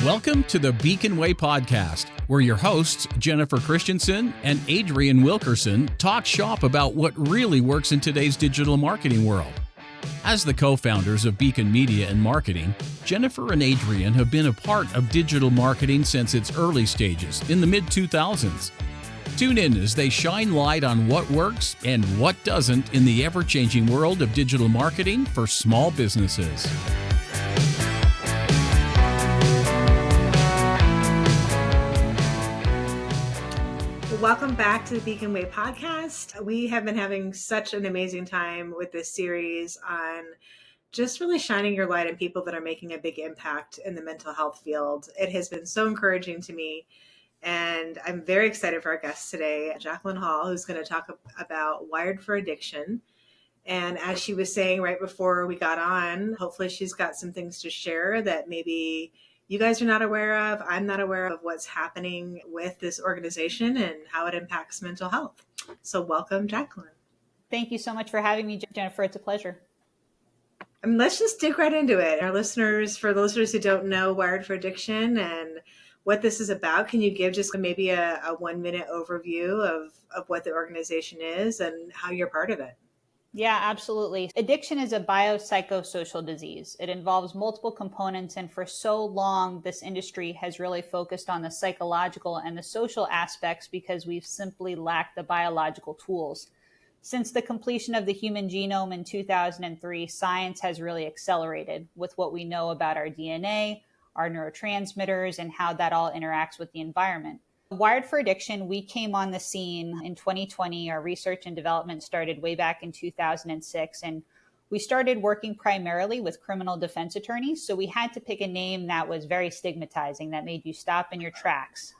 Welcome to the Beacon Way podcast, where your hosts, Jennifer Christensen and Adrian Wilkerson, talk shop about what really works in today's digital marketing world. As the co-founders of Beacon Media and Marketing, Jennifer and Adrian have been a part of digital marketing since its early stages in the mid-2000s. Tune in as they shine light on what works and what doesn't in the ever-changing world of digital marketing for small businesses. Welcome back to the Beacon Way podcast. We have been having such an amazing time with this series on just really shining your light on people that are making a big impact in the mental health field. It has been so encouraging to me, and I'm very excited for our guest today, Jaqueline Hall, who's going to talk about Wired for Addiction. And as she was saying right before we got on, hopefully she's got some things to share that maybe you guys are not aware of. I'm not aware of what's happening with this organization and how it impacts mental health. So welcome, Jaqueline. Thank you so much for having me, Jennifer. It's a pleasure. Let's just dig right into it. For the listeners who don't know Wired for Addiction and what this is about, can you give just maybe a 1-minute overview of what the organization is and how you're part of it? Yeah, absolutely. Addiction is a biopsychosocial disease. It involves multiple components, and for so long, this industry has really focused on the psychological and the social aspects because we've simply lacked the biological tools. Since the completion of the human genome in 2003, science has really accelerated with what we know about our DNA, our neurotransmitters, and how that all interacts with the environment. Wired for Addiction, we came on the scene in 2020. Our research and development started way back in 2006, and we started working primarily with criminal defense attorneys. So we had to pick a name that was very stigmatizing, that made you stop in your tracks.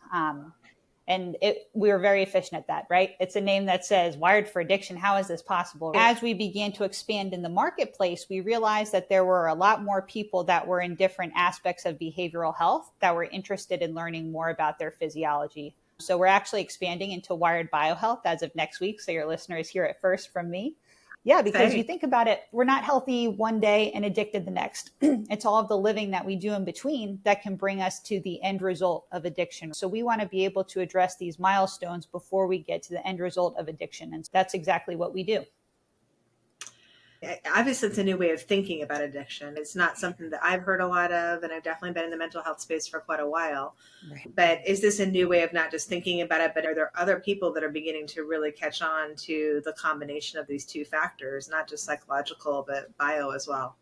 We were very efficient at that, right? It's a name that says Wired for Addiction. How is this possible? As we began to expand in the marketplace, we realized that there were a lot more people that were in different aspects of behavioral health that were interested in learning more about their physiology. So we're actually expanding into Wired Biohealth as of next week. So your listeners hear it first from me. Yeah, because you think about it, we're not healthy one day and addicted the next. It's all of the living that we do in between that can bring us to the end result of addiction. So we want to be able to address these milestones before we get to the end result of addiction. And that's exactly what we do. Obviously, it's a new way of thinking about addiction. It's not something that I've heard a lot of, and I've definitely been in the mental health space for quite a while. Right. But is this a new way of not just thinking about it, but are there other people that are beginning to really catch on to the combination of these two factors, not just psychological, but bio as well?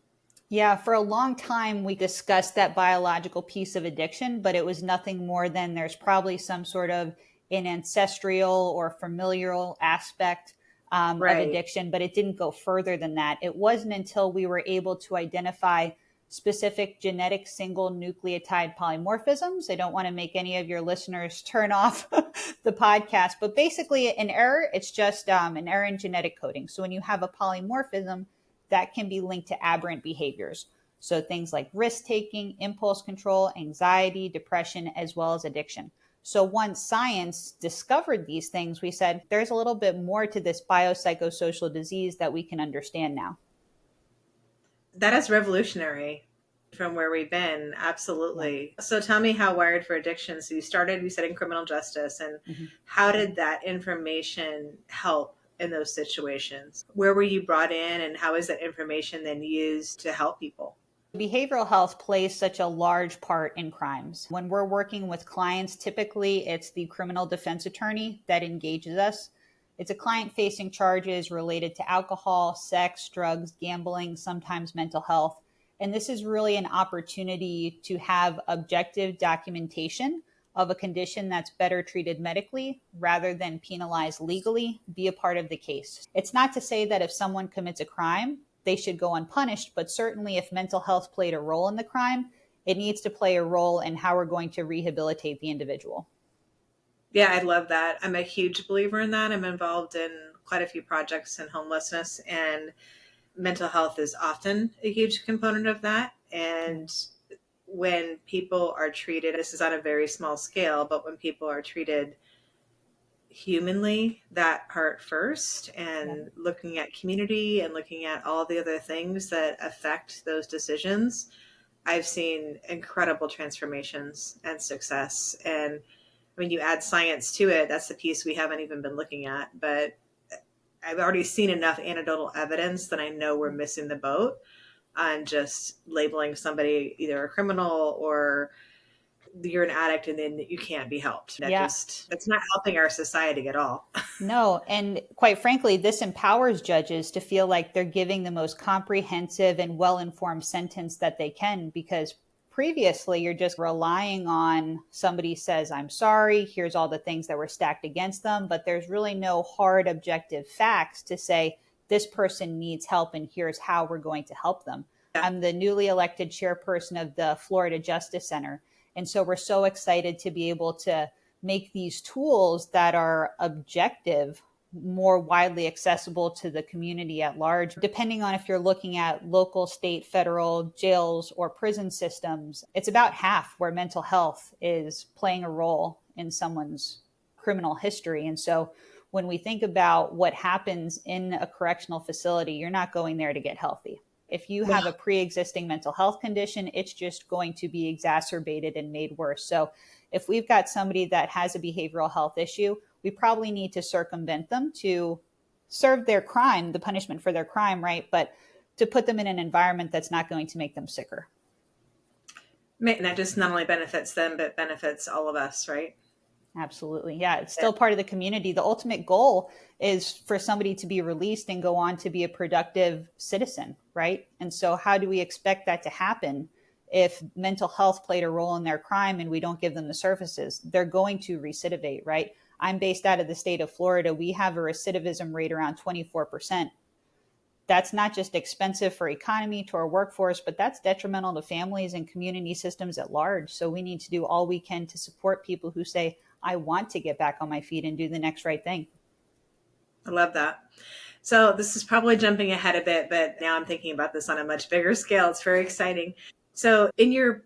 Yeah, for a long time, we discussed that biological piece of addiction, but it was nothing more than there's probably some sort of an ancestral or familial aspect of addiction, but it didn't go further than that. It wasn't until we were able to identify specific genetic single nucleotide polymorphisms. I don't want to make any of your listeners turn off the podcast, but basically an error, it's just an error in genetic coding. So when you have a polymorphism, that can be linked to aberrant behaviors. So things like risk-taking, impulse control, anxiety, depression, as well as addiction. So once science discovered these things, we said, there's a little bit more to this biopsychosocial disease that we can understand now. That is revolutionary from where we've been. Absolutely. So tell me how Wired for Addiction. So you said in criminal justice, and how did that information help in those situations? Where were you brought in, and how is that information then used to help people? Behavioral health plays such a large part in crimes. When we're working with clients, typically it's the criminal defense attorney that engages us. It's a client facing charges related to alcohol, sex, drugs, gambling, sometimes mental health. And this is really an opportunity to have objective documentation of a condition that's better treated medically rather than penalized legally, be a part of the case. It's not to say that if someone commits a crime, they should go unpunished, but certainly if mental health played a role in the crime, it needs to play a role in how we're going to rehabilitate the individual. Yeah, I love that. I'm a huge believer in that. I'm involved in quite a few projects in homelessness, and mental health is often a huge component of that. And when people are treated, this is on a very small scale, but when people are treated humanly, that part first, and looking at community and looking at all the other things that affect those decisions, I've seen incredible transformations and success. And when you add science to it, that's the piece we haven't even been looking at. But I've already seen enough anecdotal evidence that I know we're missing the boat on just labeling somebody either a criminal or you're an addict and then you can't be helped. That's not helping our society at all. No. And quite frankly, this empowers judges to feel like they're giving the most comprehensive and well-informed sentence that they can, because previously you're just relying on somebody says, I'm sorry, here's all the things that were stacked against them, but there's really no hard objective facts to say this person needs help and here's how we're going to help them. Yeah. I'm the newly elected chairperson of the Florida Justice Center. And so we're so excited to be able to make these tools that are objective more widely accessible to the community at large. Depending on if you're looking at local, state, federal jails or prison systems, it's about half where mental health is playing a role in someone's criminal history. And so when we think about what happens in a correctional facility, you're not going there to get healthy. If you have a pre-existing mental health condition, it's just going to be exacerbated and made worse. So if we've got somebody that has a behavioral health issue, we probably need to circumvent them to serve their crime, the punishment for their crime, right? But to put them in an environment that's not going to make them sicker. And that just not only benefits them, but benefits all of us, right? Absolutely. Yeah. It's still part of the community. The ultimate goal is for somebody to be released and go on to be a productive citizen, right? And so how do we expect that to happen if mental health played a role in their crime and we don't give them the services? They're going to recidivate, right? I'm based out of the state of Florida. We have a recidivism rate around 24%. That's not just expensive for economy to our workforce, but that's detrimental to families and community systems at large. So we need to do all we can to support people who say, I want to get back on my feet and do the next right thing. I love that. So this is probably jumping ahead a bit, but now I'm thinking about this on a much bigger scale. It's very exciting. So in your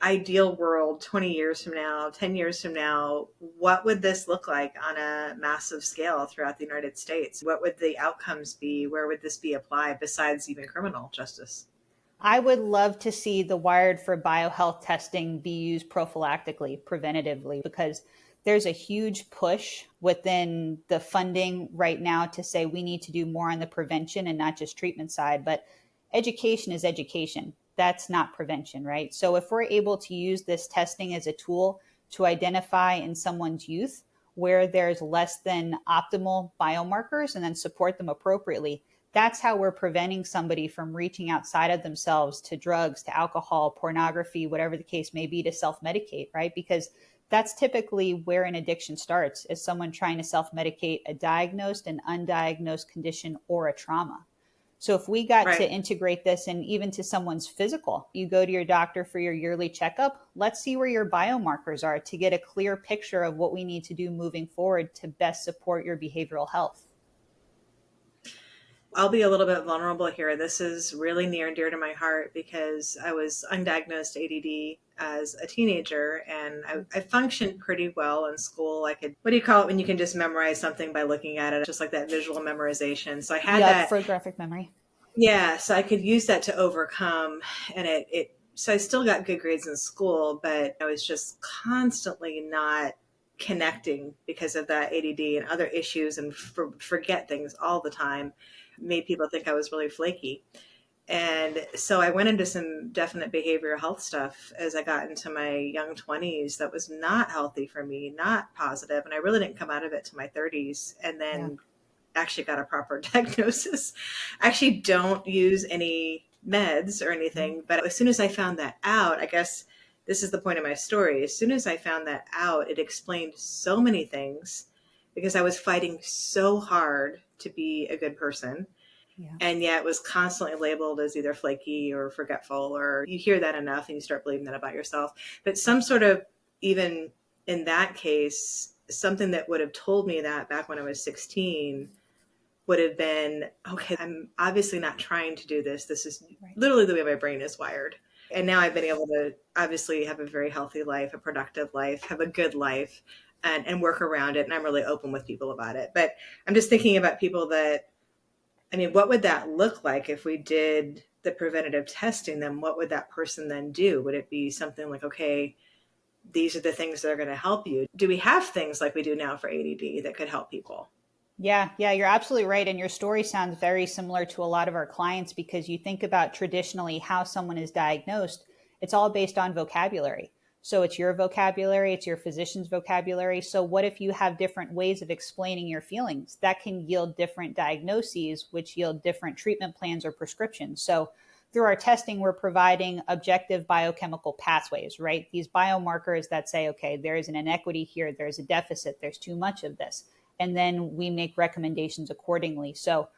ideal world, 20 years from now, 10 years from now, what would this look like on a massive scale throughout the United States? What would the outcomes be? Where would this be applied besides even criminal justice? I would love to see the Wired for Biohealth testing be used prophylactically, preventatively, because there's a huge push within the funding right now to say we need to do more on the prevention and not just treatment side, but education is education. That's not prevention, right? So if we're able to use this testing as a tool to identify in someone's youth where there's less than optimal biomarkers and then support them appropriately, that's how we're preventing somebody from reaching outside of themselves to drugs, to alcohol, pornography, whatever the case may be, to self-medicate, right? Because that's typically where an addiction starts, is someone trying to self-medicate a diagnosed and undiagnosed condition or a trauma. So if we got to integrate this and even to someone's physical, you go to your doctor for your yearly checkup, let's see where your biomarkers are to get a clear picture of what we need to do moving forward to best support your behavioral health. I'll be a little bit vulnerable here. This is really near and dear to my heart because I was undiagnosed ADD as a teenager and I functioned pretty well in school. I could, what do you call it when you can just memorize something by looking at it, just like that visual memorization. So I had that photographic memory. Yeah, so I could use that to overcome, and so I still got good grades in school, but I was just constantly not connecting because of that ADD and other issues and forget things all the time. Made people think I was really flaky. And so I went into some definite behavioral health stuff as I got into my young 20s that was not healthy for me, not positive. And I really didn't come out of it to my 30s and then actually got a proper diagnosis. I actually don't use any meds or anything. But as soon as I found that out, I guess this is the point of my story. As soon as I found that out, it explained so many things because I was fighting so hard to be a good person. Yeah. And yet was constantly labeled as either flaky or forgetful, or you hear that enough and you start believing that about yourself. But some sort of, even in that case, something that would have told me that back when I was 16 would have been, okay, I'm obviously not trying to do this. This is literally the way my brain is wired. And now I've been able to obviously have a very healthy life, a productive life, have a good life, and work around it. And I'm really open with people about it. But I'm just thinking about people that, I mean, what would that look like if we did the preventative testing, then what would that person then do? Would it be something like, okay, these are the things that are going to help you? Do we have things like we do now for ADD that could help people? Yeah, you're absolutely right. And your story sounds very similar to a lot of our clients, because you think about traditionally how someone is diagnosed, it's all based on vocabulary. So it's your vocabulary, it's your physician's vocabulary. So what if you have different ways of explaining your feelings? That can yield different diagnoses, which yield different treatment plans or prescriptions. So through our testing, we're providing objective biochemical pathways, right? These biomarkers that say, okay, there's an inequity here, there's a deficit, there's too much of this. And then we make recommendations accordingly. So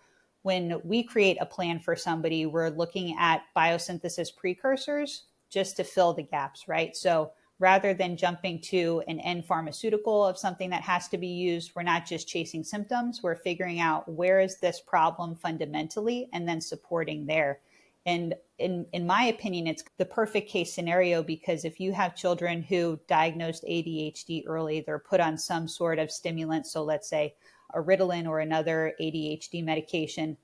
when we create a plan for somebody, we're looking at biosynthesis precursors just to fill the gaps, right? So rather than jumping to an end pharmaceutical of something that has to be used, we're not just chasing symptoms, we're figuring out where is this problem fundamentally and then supporting there. And in my opinion, it's the perfect case scenario, because if you have children who diagnosed ADHD early, they're put on some sort of stimulant. So let's say a Ritalin or another ADHD medication,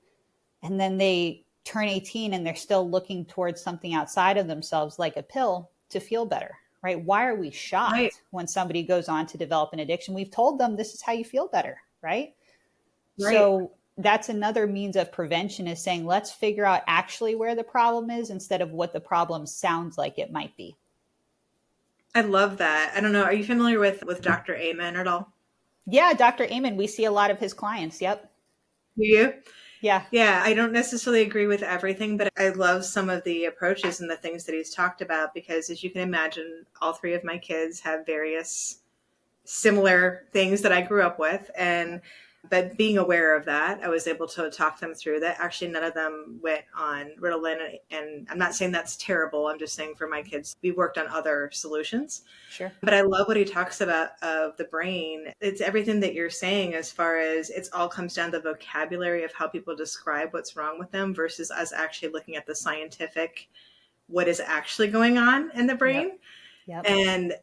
and then they turn 18 and they're still looking towards something outside of themselves, like a pill, to feel better, right? Why are we shocked Right. when somebody goes on to develop an addiction? We've told them this is how you feel better, right? Right. So that's another means of prevention, is saying, let's figure out actually where the problem is instead of what the problem sounds like it might be. I love that. I don't know. Are you familiar with Dr. Amen at all? Yeah, Dr. Amen, we see a lot of his clients. Yep. Do you? Yeah. Yeah, I don't necessarily agree with everything, but I love some of the approaches and the things that he's talked about, because as you can imagine, all three of my kids have various similar things that I grew up with. But being aware of that, I was able to talk them through that. Actually, none of them went on Ritalin. And I'm not saying that's terrible. I'm just saying for my kids, we worked on other solutions. Sure. But I love what he talks about of the brain. It's everything that you're saying, as far as it's all comes down to the vocabulary of how people describe what's wrong with them versus us actually looking at the scientific, what is actually going on in the brain. Yep. And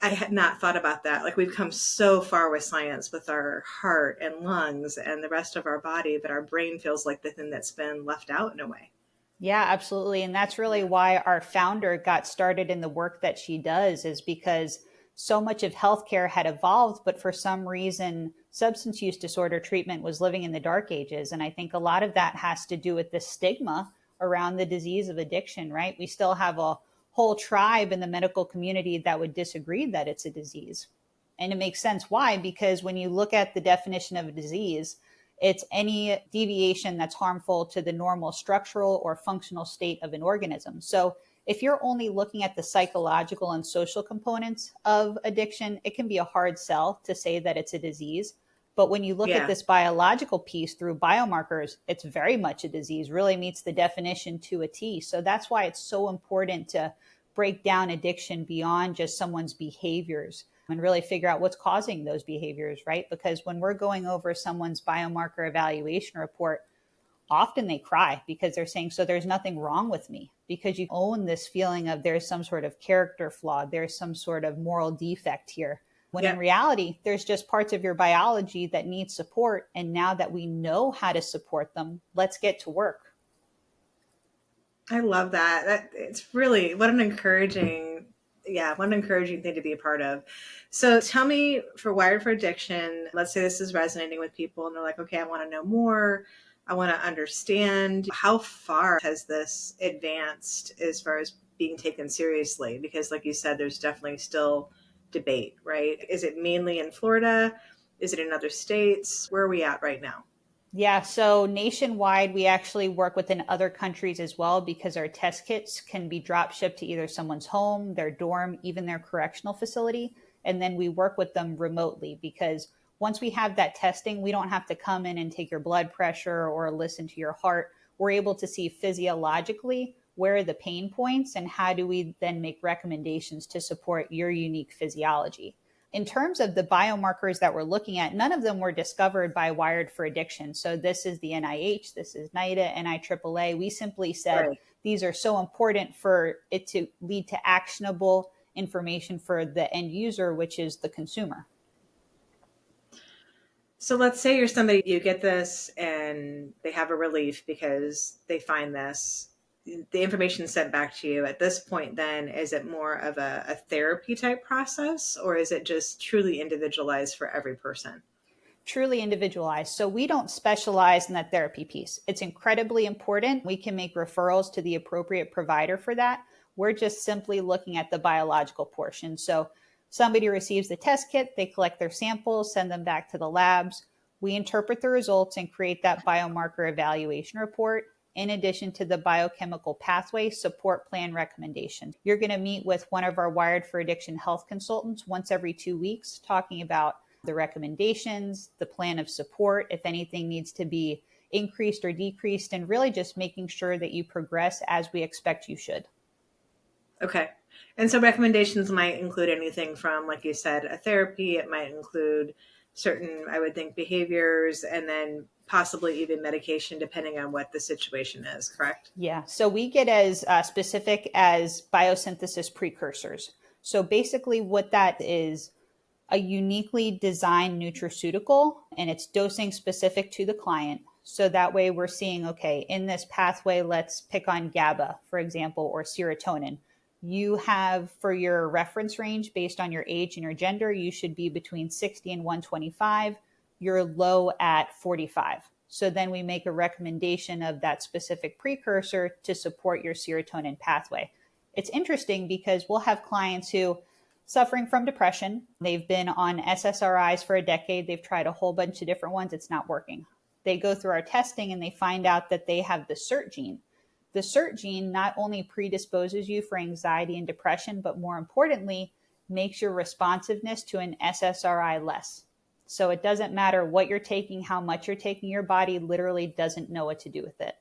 I had not thought about that. Like, we've come so far with science, with our heart and lungs and the rest of our body, but our brain feels like the thing that's been left out in a way. Yeah, absolutely. And that's really why our founder got started in the work that she does, is because so much of healthcare had evolved, but for some reason, substance use disorder treatment was living in the dark ages. And I think a lot of that has to do with the stigma around the disease of addiction, right? We still have a whole tribe in the medical community that would disagree that it's a disease. And it makes sense. Why? Because when you look at the definition of a disease, it's any deviation that's harmful to the normal structural or functional state of an organism. So if you're only looking at the psychological and social components of addiction, it can be a hard sell to say that it's a disease. But when you look at this biological piece through biomarkers, it's very much a disease, really meets the definition to a T. So that's why it's so important to break down addiction beyond just someone's behaviors and really figure out what's causing those behaviors, right? Because when we're going over someone's biomarker evaluation report, often they cry because they're saying, so there's nothing wrong with me, because you own this feeling of there's some sort of character flaw, there's some sort of moral defect here. When in reality, there's just parts of your biology that need support. And now that we know how to support them, let's get to work. I love that. It's really, what an encouraging thing to be a part of. So tell me, for Wired for Addiction, let's say this is resonating with people and they're like, okay, I want to know more. I want to understand. How far has this advanced as far as being taken seriously? Because like you said, there's definitely still debate, right? Is it mainly in Florida? Is it in other states? Where are we at right now? Yeah, so nationwide, we actually work within other countries as well, because our test kits can be drop shipped to either someone's home, their dorm, even their correctional facility. And then we work with them remotely, because once we have that testing, we don't have to come in and take your blood pressure or listen to your heart. We're able to see physiologically where are the pain points and how do we then make recommendations to support your unique physiology. In terms of the biomarkers that we're looking at, none of them were discovered by Wired for Addiction. So this is the NIH, this is NIDA, NIAAA. We simply said these are so important for it to lead to actionable information for the end user, which is the consumer. So let's say you're somebody, you get this and they have a relief because they find this. the information sent back to you at this point, then is it more of a therapy type process, or is it just truly individualized for every person? Truly individualized. So we don't specialize in that therapy piece. It's incredibly important. We can make referrals to the appropriate provider for that. We're just simply looking at the biological portion. So somebody receives the test kit, they collect their samples, send them back to the labs. We interpret the results and create that biomarker evaluation report, in addition to the biochemical pathway support plan recommendation. You're going to meet with one of our Wired for Addiction health consultants once every 2 weeks, talking about the recommendations, the plan of support, if anything needs to be increased or decreased, and really just making sure that you progress as we expect you should. Okay. And so recommendations might include anything from, like you said, a therapy. It might include certain, I would think, behaviors, and then possibly even medication, depending on what the situation is, correct? Yeah. So we get as specific as biosynthesis precursors. So basically what that is, a uniquely designed nutraceutical, and it's dosing specific to the client. So that way we're seeing, okay, in this pathway, let's pick on GABA, for example, or serotonin. You have, for your reference range, based on your age and your gender, you should be between 60 and 125. You're low at 45. So then we make a recommendation of that specific precursor to support your serotonin pathway. It's interesting because we'll have clients who suffering from depression. They've been on SSRIs for a decade. They've tried a whole bunch of different ones. It's not working. They go through our testing and they find out that they have the SERT gene. The SERT gene not only predisposes you for anxiety and depression, but more importantly, makes your responsiveness to an SSRI less. So it doesn't matter what you're taking, how much you're taking, your body literally doesn't know what to do with it.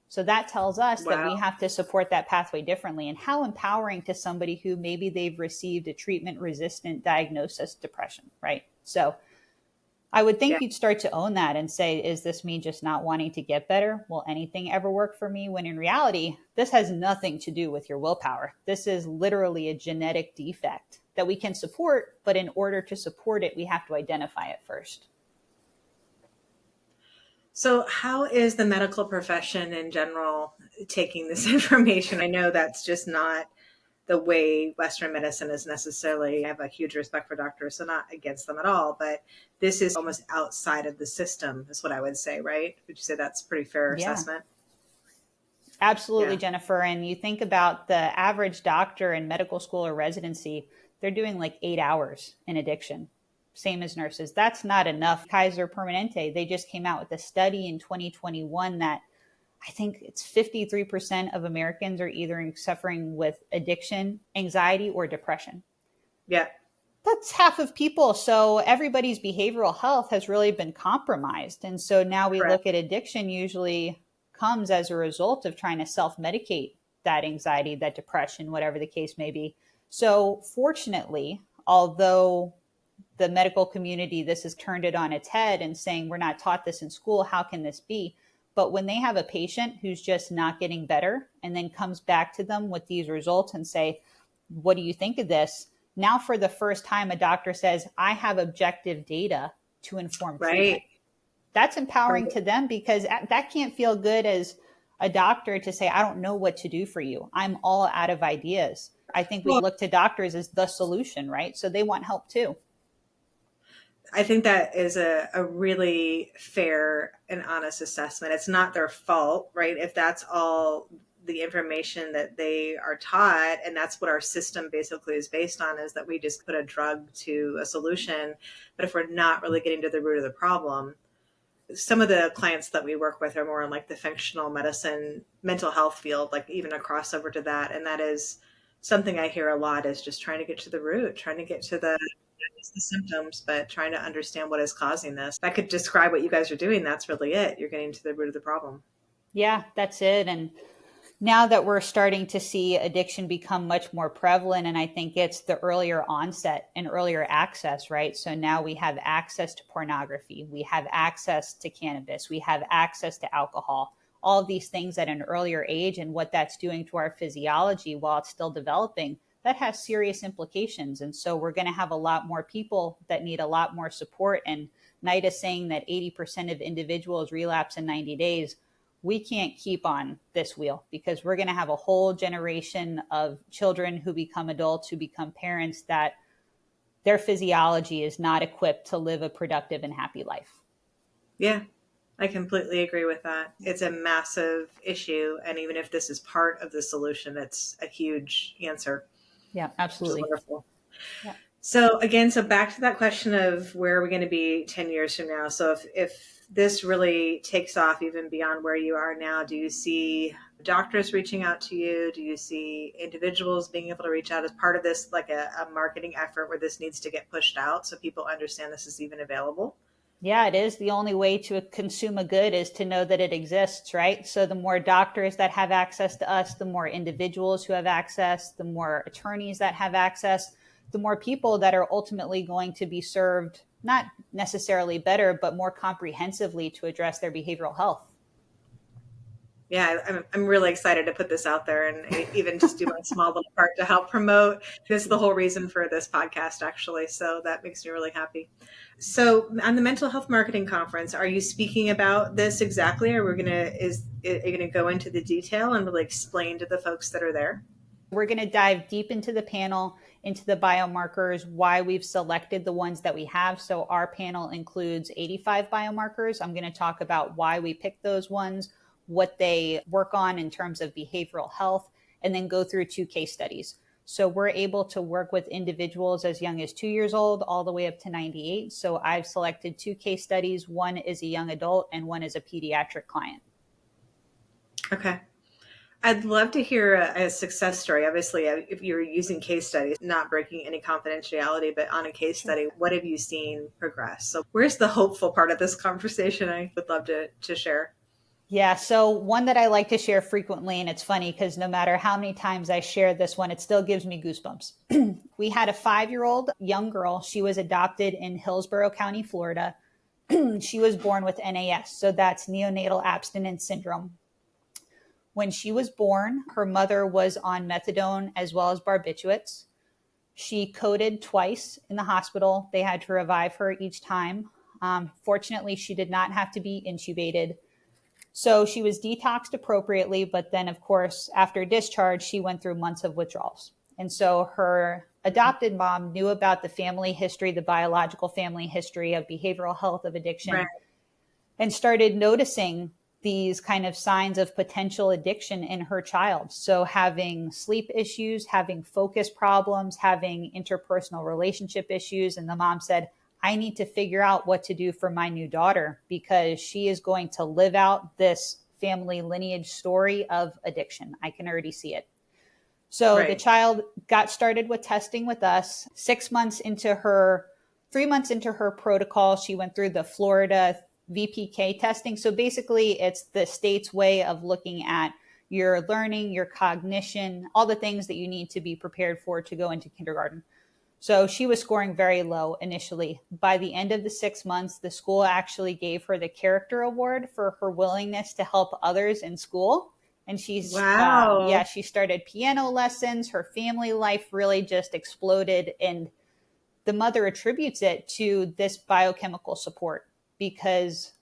So that tells us that we have to support that pathway differently. And how empowering to somebody who maybe they've received a treatment-resistant diagnosis, depression, right? So I would think you'd start to own that and say, is this me just not wanting to get better? Will anything ever work for me? When in reality, this has nothing to do with your willpower. This is literally a genetic defect that we can support, but in order to support it, we have to identify it first. So how is the medical profession in general taking this information? I know that's just not the way Western medicine is necessarily. I have a huge respect for doctors, so not against them at all, but this is almost outside of the system, is what I would say, right? Would you say that's a pretty fair assessment? Absolutely, Jennifer. And you think about the average doctor in medical school or residency, they're doing like 8 hours in addiction. Same as nurses. That's not enough. Kaiser Permanente, they just came out with a study in 2021 that I think it's 53% of Americans are either suffering with addiction, anxiety, or depression. Yeah. That's half of people. So everybody's behavioral health has really been compromised. And so now we look at addiction usually comes as a result of trying to self-medicate that anxiety, that depression, whatever the case may be. So fortunately, although the medical community, this has turned it on its head and saying, we're not taught this in school, how can this be? But when they have a patient who's just not getting better and then comes back to them with these results and say, what do you think of this? Now, for the first time, a doctor says, I have objective data to inform treatment. That's empowering to them, because that can't feel good as a doctor to say, I don't know what to do for you. I'm all out of ideas. I think we look to doctors as the solution, right? So they want help too. I think that is a really fair and honest assessment. It's not their fault, right? If that's all the information that they are taught, and that's what our system basically is based on, is that we just put a drug to a solution. But if we're not really getting to the root of the problem, some of the clients that we work with are more in like the functional medicine, mental health field, like even a crossover to that. And that is something I hear a lot, is just trying to get to the root, trying to get to the symptoms, but trying to understand what is causing this. If I could describe what you guys are doing, that's really it. You're getting to the root of the problem. Yeah, that's it. And now that we're starting to see addiction become much more prevalent, and I think it's the earlier onset and earlier access, right? So now we have access to pornography, we have access to cannabis, we have access to alcohol, all of these things at an earlier age, and what that's doing to our physiology while it's still developing, that has serious implications. And so we're going to have a lot more people that need a lot more support. And NIDA saying that 80% of individuals relapse in 90 days. we can't keep on this wheel, because we're going to have a whole generation of children who become adults, who become parents, that their physiology is not equipped to live a productive and happy life. Yeah, I completely agree with that. It's a massive issue. And even if this is part of the solution, it's a huge answer. Yeah, absolutely. Which is wonderful. Yeah. So again, so back to that question of where are we going to be 10 years from now? So if this really takes off even beyond where you are now, do you see doctors reaching out to you? Do you see individuals being able to reach out as part of this, like a marketing effort where this needs to get pushed out so people understand this is even available? Yeah, it is. The only way to consume a good is to know that it exists, right? So the more doctors that have access to us, the more individuals who have access, the more attorneys that have access, the more people that are ultimately going to be served, not necessarily better, but more comprehensively to address their behavioral health. Yeah, I'm really excited to put this out there and even just do my small little part to help promote. This is the whole reason for this podcast, actually. So that makes me really happy. So on the Mental Health Marketing Conference, are you speaking about this exactly? Or are you going to go into the detail and really explain to the folks that are there? We're going to dive deep into the panel, into the biomarkers, why we've selected the ones that we have. So our panel includes 85 biomarkers. I'm going to talk about why we picked those ones, what they work on in terms of behavioral health, and then go through 2 case studies. So we're able to work with individuals as young as 2 years old all the way up to 98. So I've selected 2 case studies. One is a young adult and one is a pediatric client. Okay. I'd love to hear a success story. Obviously, if you're using case studies, not breaking any confidentiality, but on a case study, what have you seen progress? So where's the hopeful part of this conversation? I would love to share. Yeah, so one that I like to share frequently, and it's funny because no matter how many times I share this one, it still gives me goosebumps. We had a 5-year-old young girl. She was adopted in Hillsborough County, Florida. She was born with NAS, so that's neonatal abstinence syndrome. When she was born, her mother was on methadone as well as barbiturates. She coded twice in the hospital. They had to revive her each time. Fortunately, she did not have to be intubated. So she was detoxed appropriately, but then, of course, after discharge, she went through months of withdrawals. And so her adopted mom knew about the family history, the biological family history of behavioral health, of addiction, right, and started noticing these kind of signs of potential addiction in her child. So having sleep issues, having focus problems, having interpersonal relationship issues. And the mom said, I need to figure out what to do for my new daughter because she is going to live out this family lineage story of addiction. I can already see it. So right, the child got started with testing with us. 3 months into her protocol, she went through the Florida VPK testing. So basically it's the state's way of looking at your learning, your cognition, all the things that you need to be prepared for to go into kindergarten. So she was scoring very low initially. By the end of the 6 months, the school actually gave her the character award for her willingness to help others in school. And she's, wow. She started piano lessons. Her family life really just exploded. And the mother attributes it to this biochemical support, because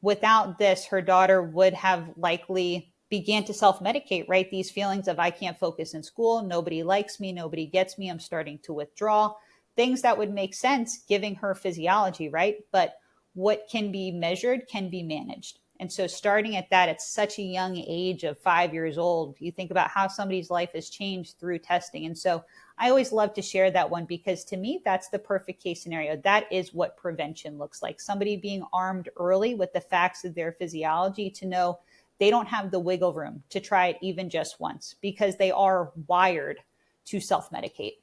without this, her daughter would have likely began to self-medicate, right? These feelings of I can't focus in school, nobody likes me, nobody gets me, I'm starting to withdraw, things that would make sense giving her physiology, right? But what can be measured can be managed. And so starting at that, at such a young age of 5 years old, you think about how somebody's life has changed through testing. And so I always love to share that one because to me, that's the perfect case scenario. That is what prevention looks like. Somebody being armed early with the facts of their physiology to know they don't have the wiggle room to try it even just once because they are wired to self-medicate.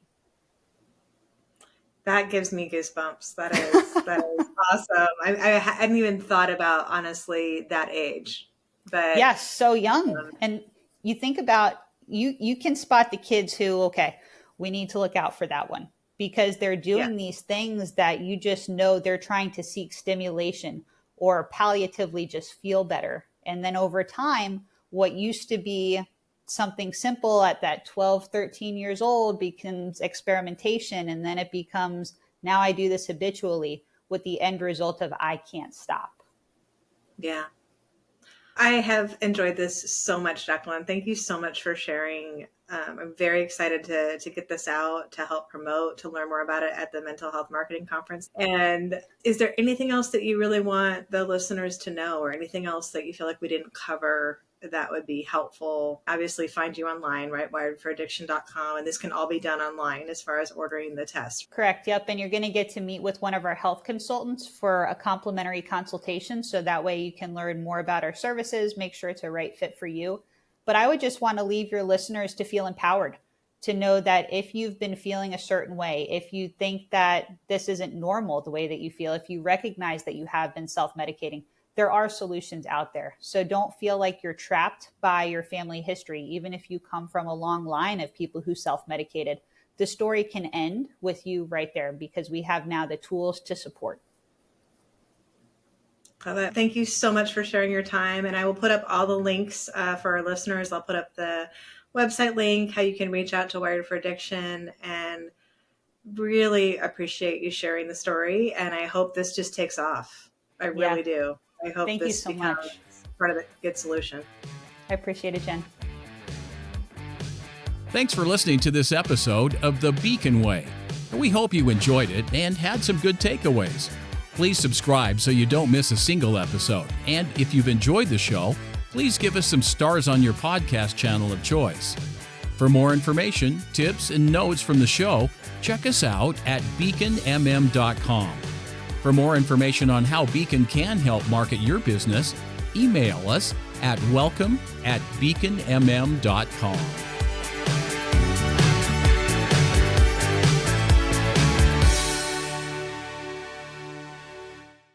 That gives me goosebumps. That is awesome. I hadn't even thought about, honestly, that age. But yes, so young. And you think about, you can spot the kids who, okay, we need to look out for that one because they're doing these things that you just know they're trying to seek stimulation or palliatively just feel better. And then over time, what used to be something simple at that 12, 13 years old becomes experimentation. And then it becomes, now I do this habitually with the end result of I can't stop. Yeah. I have enjoyed this so much, Jaqueline. Thank you so much for sharing. I'm very excited to get this out, to help promote, to learn more about it at the Mental Health Marketing Conference. And is there anything else that you really want the listeners to know, or anything else that you feel like we didn't cover that would be helpful? Obviously, find you online, right? wiredforaddiction.com. And this can all be done online as far as ordering the test. Correct. Yep. And you're going to get to meet with one of our health consultants for a complimentary consultation. So that way you can learn more about our services, make sure it's a right fit for you. But I would just want to leave your listeners to feel empowered, to know that if you've been feeling a certain way, if you think that this isn't normal, the way that you feel, if you recognize that you have been self-medicating, there are solutions out there. So don't feel like you're trapped by your family history. Even if you come from a long line of people who self-medicated, the story can end with you right there, because we have now the tools to support. Thank you so much for sharing your time. And I will put up all the links for our listeners. I'll put up the website link, how you can reach out to Wired for Addiction, and really appreciate you sharing the story. And I hope this just takes off. I really do. I hope Thank this you so becomes much. part of the good solution. I appreciate it, Jen. Thanks for listening to this episode of The Beacon Way. We hope you enjoyed it and had some good takeaways. Please subscribe so you don't miss a single episode. And if you've enjoyed the show, please give us some stars on your podcast channel of choice. For more information, tips, and notes from the show, check us out at beaconmm.com. For more information on how Beacon can help market your business, email us at welcome@beaconmm.com.